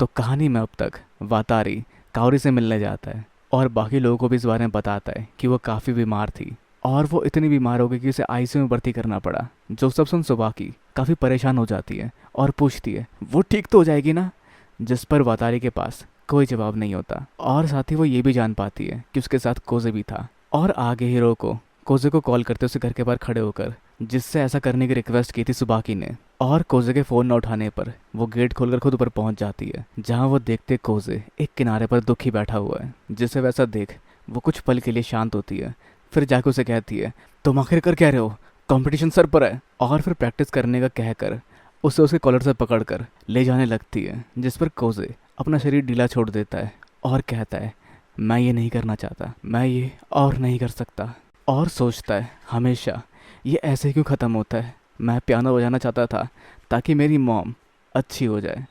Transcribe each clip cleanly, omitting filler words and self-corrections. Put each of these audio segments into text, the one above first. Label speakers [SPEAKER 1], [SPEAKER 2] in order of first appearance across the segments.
[SPEAKER 1] तो कहानी में अब तक वातारी काओरी से मिलने जाता है और बाकी लोगों को भी इस बारे में बताता है कि वो काफ़ी बीमार थी और वो इतनी बीमार हो गई कि उसे आईसीयू में भर्ती करना पड़ा। जो सब सुन सुबाकी काफ़ी परेशान हो जाती है और पूछती है वो ठीक तो हो जाएगी ना, जिस पर वातारी के पास कोई जवाब नहीं होता। और साथ ही वो ये भी जान पाती है कि उसके साथ कोजे भी था। और आगे हीरो को कोजे को कॉल करते उसे घर के बाहर खड़े होकर जिससे ऐसा करने की रिक्वेस्ट की थी सुबाकी ने। और कोजे के फ़ोन न उठाने पर वो गेट खोलकर खुद ऊपर पहुंच जाती है, जहां वो देखते कोजे एक किनारे पर दुखी बैठा हुआ है। जिसे वैसा देख वो कुछ पल के लिए शांत होती है, फिर जाके उसे कहती है तुम आखिर कर क्या रहे हो, कंपटीशन सर पर है। और फिर प्रैक्टिस करने का कहकर उसे उसके कॉलर से पकड़कर ले जाने लगती है, जिस पर कोजे अपना शरीर ढीला छोड़ देता है और कहता है मैं ये नहीं करना चाहता, मैं ये और नहीं कर सकता। और सोचता है हमेशा ये ऐसे क्यों ख़त्म होता है। मैं पियानो बजाना चाहता था ताकि मेरी मॉम अच्छी हो जाए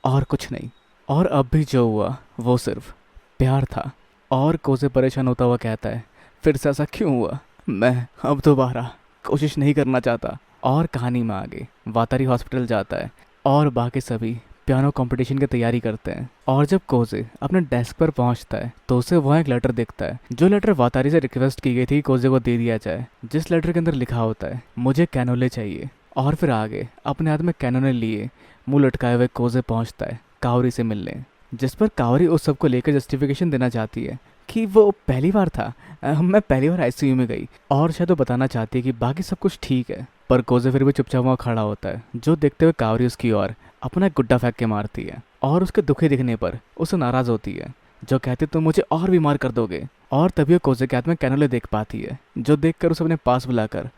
[SPEAKER 1] और कुछ नहीं। और अब भी जो हुआ वो सिर्फ प्यार था। और कोसे परेशान होता हुआ कहता है फिर से ऐसा क्यों हुआ, मैं अब दोबारा कोशिश नहीं करना चाहता। और कहानी में आगे वातारी हॉस्पिटल जाता है और बाकी सभी पियानो कंपटीशन की तैयारी करते हैं। और जब कोजे अपने डेस्क पर पहुंचता है तो उसे वहाँ एक लेटर दिखता है, जो लेटर वातारी से रिक्वेस्ट की गई थी कोजे को दे दिया जाए। जिस लेटर के अंदर लिखा होता है मुझे कैनोले चाहिए। और फिर आगे अपने हाथ में कैनोले लिए मुंह लटकाए हुए कोजे पहुंचता है काओरी से मिलने, जिस पर काओरी उस सबको लेकर जस्टिफिकेशन देना चाहती है कि वो पहली बार था, मैं पहली बार आईसीयू में गई। और शायद वो बताना चाहती है कि बाकी सब कुछ ठीक है, पर कोजे फिर भी चुपचाप वहाँ खड़ा होता है, जो देखते हुए काओरी उसकी ओर अपना एक गुड्डा फेंक के मारती है। और उसके दुखी दिखने पर उसे नाराज होती है, जो कहती तुम मुझे और बीमार कर दोगे। और तभी वो कोजे के हाथ में कैनोले देख पाती है, जो देखकर उसे अपने पास बुलाकर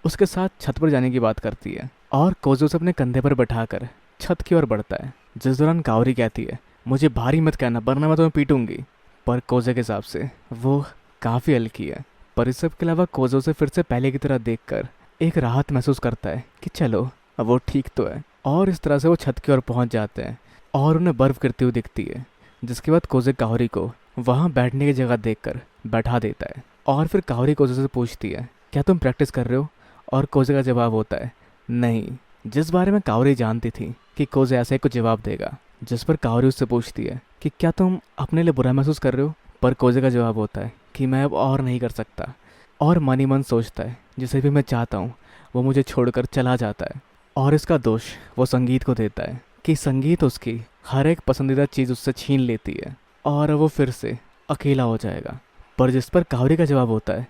[SPEAKER 1] उसके साथ छत पर जाने की बात करती है। और कोजे उसे अपने कंधे पर बैठाकर छत की ओर बढ़ता है, जिस दौरान काओरी कहती है मुझे भारी मत कहना वरना मैं तुम्हें पीटूंगी। पर कोजे के हिसाब से वो काफ़ी हल्की है। पर इस सब के अलावा कोजे उसे फिर से पहले की तरह देखकर एक राहत महसूस करता है कि चलो अब वो ठीक तो है। और इस तरह से वो छत की ओर पहुंच जाते हैं और उन्हें बर्फ़ गिरती हुई दिखती है, जिसके बाद कोजे काओरी को वहाँ बैठने की जगह देखकर बैठा देता है। और फिर काओरी कोजे से पूछती है क्या तुम प्रैक्टिस कर रहे हो। और कोजे का जवाब होता है नहीं, जिस बारे में काओरी जानती थी कि कोजे ऐसे ही कुछ जवाब देगा। जिस पर काओरी उससे पूछती है कि क्या तुम अपने लिए बुरा महसूस कर रहे हो। पर कोजे का जवाब होता है कि मैं अब और नहीं कर सकता। और मन ही मन सोचता है जिसे भी मैं चाहता हूँ वो मुझे छोड़कर चला जाता है। और इसका दोष वो संगीत को देता है कि संगीत उसकी हर एक पसंदीदा चीज़ उससे छीन लेती है और वो फिर से अकेला हो जाएगा। पर जिस पर कावरी का जवाब होता है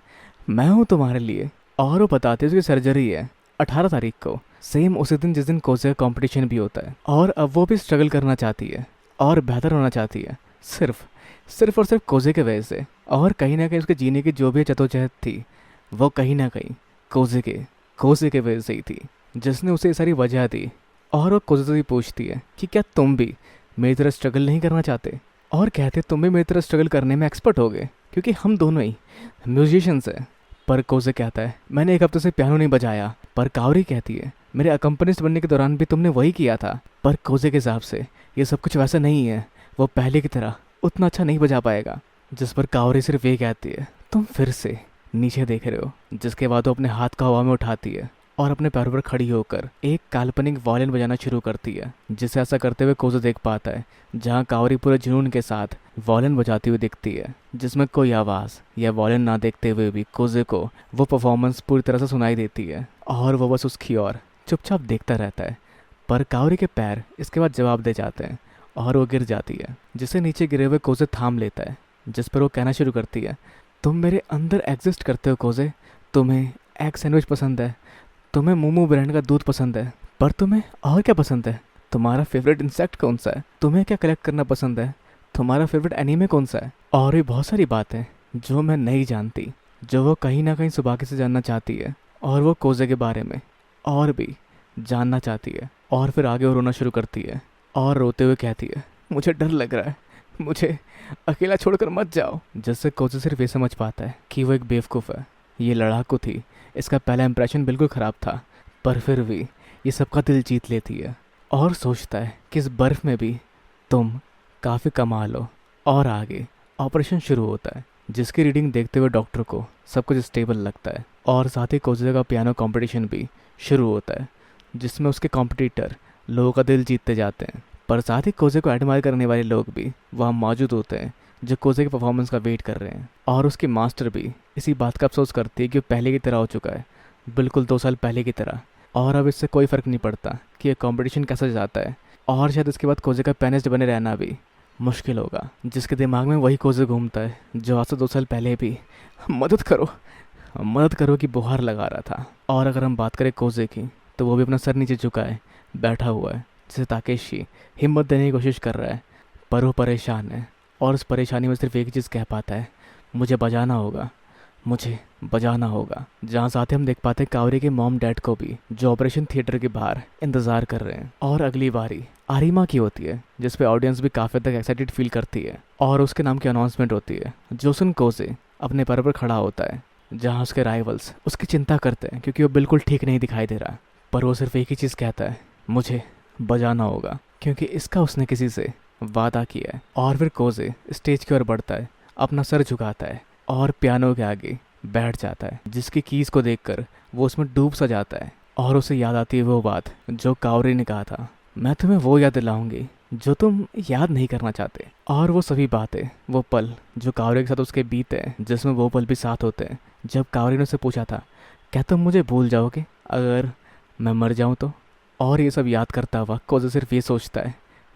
[SPEAKER 1] मैं हूँ तुम्हारे लिए। और वो बताते उसकी सर्जरी है 18 तारीख को, सेम उसी दिन जिस दिन कोजे का कंपटीशन भी होता है। और अब वो भी स्ट्रगल करना चाहती है और बेहतर होना चाहती है, सिर्फ और सिर्फ कोजे के वजह से। और कहीं ना कहीं उसके जीने की जो भी जद्दोजहद थी वो कहीं ना कहीं कोजे के वजह से ही थी, जिसने उसे ये सारी वजह दी। और वो कोजे से भी पूछती है कि क्या तुम भी मेरी तरह स्ट्रगल नहीं करना चाहते। और कहते तुम भी मेरी तरह स्ट्रगल करने में एक्सपर्ट हो गए क्योंकि हम दोनों ही म्यूजिशियंस हैं। पर कोजे कहता है मैंने एक हफ्ते से पियानो नहीं बजाया। पर कावरी कहती है मेरे अकम्पनिस्ट बनने के दौरान भी तुमने वही किया था। पर कोजे के हिसाब से ये सब कुछ वैसा नहीं है, वो पहले की तरह उतना अच्छा नहीं बजा पाएगा। जिस पर कावरी सिर्फ ये कहती है तुम फिर से नीचे देख रहे हो। जिसके बाद वो अपने हाथ को हवा में उठाती है और अपने पैरों पर खड़ी होकर एक काल्पनिक वायलिन बजाना शुरू करती है, जिसे ऐसा करते हुए कोजे देख पाता है, जहाँ कावरी पूरे जुनून के साथ वायलिन बजाती हुई दिखती है, जिसमें कोई आवाज़ या वायलिन ना देखते हुए भी कोजे को वो परफॉर्मेंस पूरी तरह से सुनाई देती है और वो बस उसकी ओर चुपचाप देखता रहता है। पर कावरी के पैर इसके बाद जवाब दे जाते हैं और वो गिर जाती है, जिसे नीचे गिरे हुए कोजे थाम लेता है। जिस पर वो कहना शुरू करती है तुम मेरे अंदर एग्जिस्ट करते हो कोजे, तुम्हें एग सैंडविच पसंद है, तुम्हें मोमो ब्रांड का दूध पसंद है, पर तुम्हें और क्या पसंद है, तुम्हारा फेवरेट इंसेक्ट कौन सा है, तुम्हें क्या कलेक्ट करना पसंद है, तुम्हारा फेवरेट एनीमे कौन सा है। और भी बहुत सारी बातें जो मैं नहीं जानती, जो वो कहीं ना कहीं सुबाकी से जानना चाहती है और वो कोजे के बारे में और भी जानना चाहती है। और फिर आगे वो रोना शुरू करती है और रोते हुए कहती है मुझे डर लग रहा है, मुझे अकेला छोड़कर मत जाओ। जिससे कोजे सिर्फ ये समझ पाता है कि वो एक बेवकूफ़ है, ये लड़ाकू थी, इसका पहला इंप्रेशन बिल्कुल ख़राब था। पर फिर भी ये सबका दिल जीत लेती है और सोचता है कि इस बर्फ़ में भी तुम काफ़ी कमाल हो। और आगे ऑपरेशन शुरू होता है, जिसकी रीडिंग देखते हुए डॉक्टर को सब कुछ स्टेबल लगता है। और साथ ही कोजे का पियानो कंपटीशन भी शुरू होता है, जिसमें उसके कॉम्पिटिटर लोगों का दिल जीतते जाते हैं। पर साथ ही कोजे को एडमायर करने वाले लोग भी वहाँ मौजूद होते हैं जो कोजे के परफॉर्मेंस का वेट कर रहे हैं। और उसकी मास्टर भी इसी बात का अफसोस करती है कि वो पहले की तरह हो चुका है, बिल्कुल 2 साल पहले की तरह, और अब इससे कोई फ़र्क नहीं पड़ता कि ये कंपटीशन कैसा जाता है। और शायद इसके बाद कोजे का पियानिस्ट बने रहना भी मुश्किल होगा। जिसके दिमाग में वही कोजे घूमता है जो आज से 2 साल पहले भी मदद करो मदद करो की बुहार लगा रहा था। और अगर हम बात करें कोजे की, तो वो भी अपना सर नीचे झुकाए बैठा हुआ है, जिसे ताकेशी हिम्मत देने की कोशिश कर रहा है, पर वो परेशान है। और उस परेशानी में सिर्फ एक ही चीज़ कह पाता है, मुझे बजाना होगा, मुझे बजाना होगा। जहाँ साथ ही हम देख पाते हैं कावरी के मॉम डैड को भी, जो ऑपरेशन थिएटर के बाहर इंतज़ार कर रहे हैं। और अगली बारी आरिमा की होती है, जिस पे ऑडियंस भी काफ़ी तक एक्साइटेड फील करती है। और उसके नाम की अनाउंसमेंट होती है। जोसन कोजे अपने पैरों पर खड़ा होता है, जहाँ उसके राइवल्स उसकी चिंता करते हैं क्योंकि वो बिल्कुल ठीक नहीं दिखाई दे रहा। पर वो सिर्फ एक ही चीज़ कहता है, मुझे बजाना होगा, क्योंकि इसका उसने किसी से वादा किया है। और फिर कोजे स्टेज की ओर बढ़ता है, अपना सर झुकाता है और पियानो के आगे बैठ जाता है, जिसकी कीज को देखकर वो उसमें डूब सा जाता है। और उसे याद आती है वो बात जो कावरी ने कहा था, मैं तुम्हें वो याद दिलाऊंगी जो तुम याद नहीं करना चाहते। और वो सभी बातें, वो पल जो कावरी के साथ उसके बीते हैं, जिसमें वो पल भी साथ होते हैं जब कावरी ने उससे पूछा था, क्या तुम मुझे भूल जाओगे अगर मैं मर जाऊं तो। और ये सब याद करता हुआ कोजे सिर्फ ये सोचता है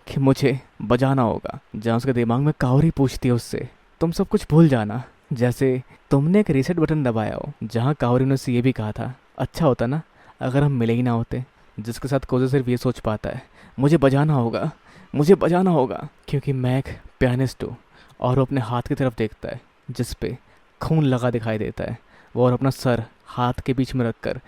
[SPEAKER 1] कि मुझे बजाना होगा। जहाँ उसके दिमाग में कावरी पूछती है उससे, तुम सब कुछ भूल जाना, जैसे तुमने एक रीसेट बटन दबाया हो। जहाँ कावरी ने उससे ये भी कहा था, अच्छा होता ना अगर हम मिले ही ना होते। जिसके साथ कोजे सिर्फ ये सोच पाता है, मुझे बजाना होगा, मुझे बजाना होगा, क्योंकि मैं एक पियानिस्ट हूँ। और वो अपने हाथ की तरफ देखता है जिस पे खून लगा दिखाई देता है वो, और अपना सर हाथ के बीच में रखकर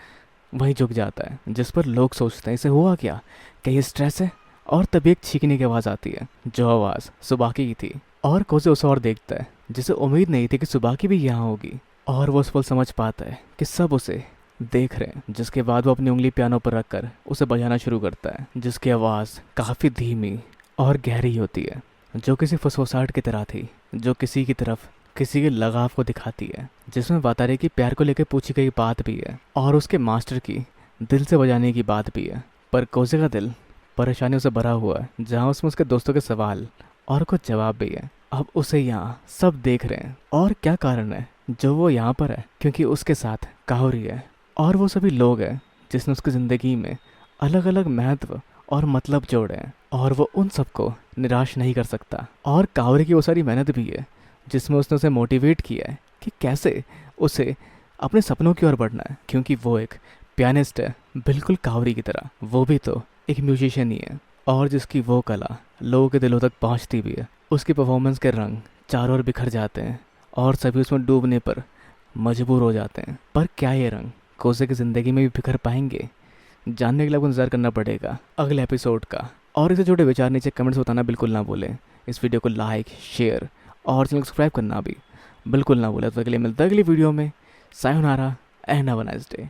[SPEAKER 1] वहीं झुक जाता है। जिस पर लोग सोचते हैं इसे हुआ क्या ये स्ट्रेस है। और तभी एक छींकने की आवाज़ आती है, जो आवाज़ सुबाकी की थी। और कोजे उसे और देखता है, जिसे उम्मीद नहीं थी कि सुबाकी भी यहाँ होगी। और वो उस पल समझ पाता है कि सब उसे देख रहे हैं। जिसके बाद वो अपनी उंगली पियानो पर रखकर उसे बजाना शुरू करता है, जिसकी आवाज़ काफ़ी धीमी और गहरी होती है, जो किसी फुसफुसाहट की तरह थी, जो किसी की तरफ किसी के लगाव को दिखाती है। जिसमें वातारे की प्यार को लेकर पूछी गई बात भी है, और उसके मास्टर की दिल से बजाने की बात भी है। पर कोजे का दिल परेशानियों से भरा हुआ है, जहाँ उसमें उसके दोस्तों के सवाल और कुछ जवाब भी है। अब उसे यहाँ सब देख रहे हैं, और क्या कारण है जो वो यहाँ पर है, क्योंकि उसके साथ कावरी है। और वो सभी लोग हैं जिसने उसकी ज़िंदगी में अलग अलग महत्व और मतलब जोड़े हैं, और वो उन सबको निराश नहीं कर सकता। और कावरी की वो सारी मेहनत भी है जिसमें उसने उसे मोटिवेट किया है कि कैसे उसे अपने सपनों की ओर बढ़ना है, क्योंकि वो एक पियानिस्ट है, बिल्कुल कावरी की तरह। वो भी तो एक म्यूजिशियन ही है, और जिसकी वो कला लोगों के दिलों तक पहुंचती भी है। उसकी परफॉर्मेंस के रंग चारों ओर बिखर जाते हैं, और सभी उसमें डूबने पर मजबूर हो जाते हैं। पर क्या ये रंग कोजे की ज़िंदगी में भी बिखर पाएंगे? जानने के लिए आपको इंतजार करना पड़ेगा अगले एपिसोड का। और इसे जुड़े विचार नीचे कमेंट्स बताना बिल्कुल ना भूलें। इस वीडियो को लाइक, शेयर और चैनल को सब्सक्राइब करना भी बिल्कुल ना भूलें। तो अगले मिलता है अगली वीडियो में। Sayonara and have a nice day.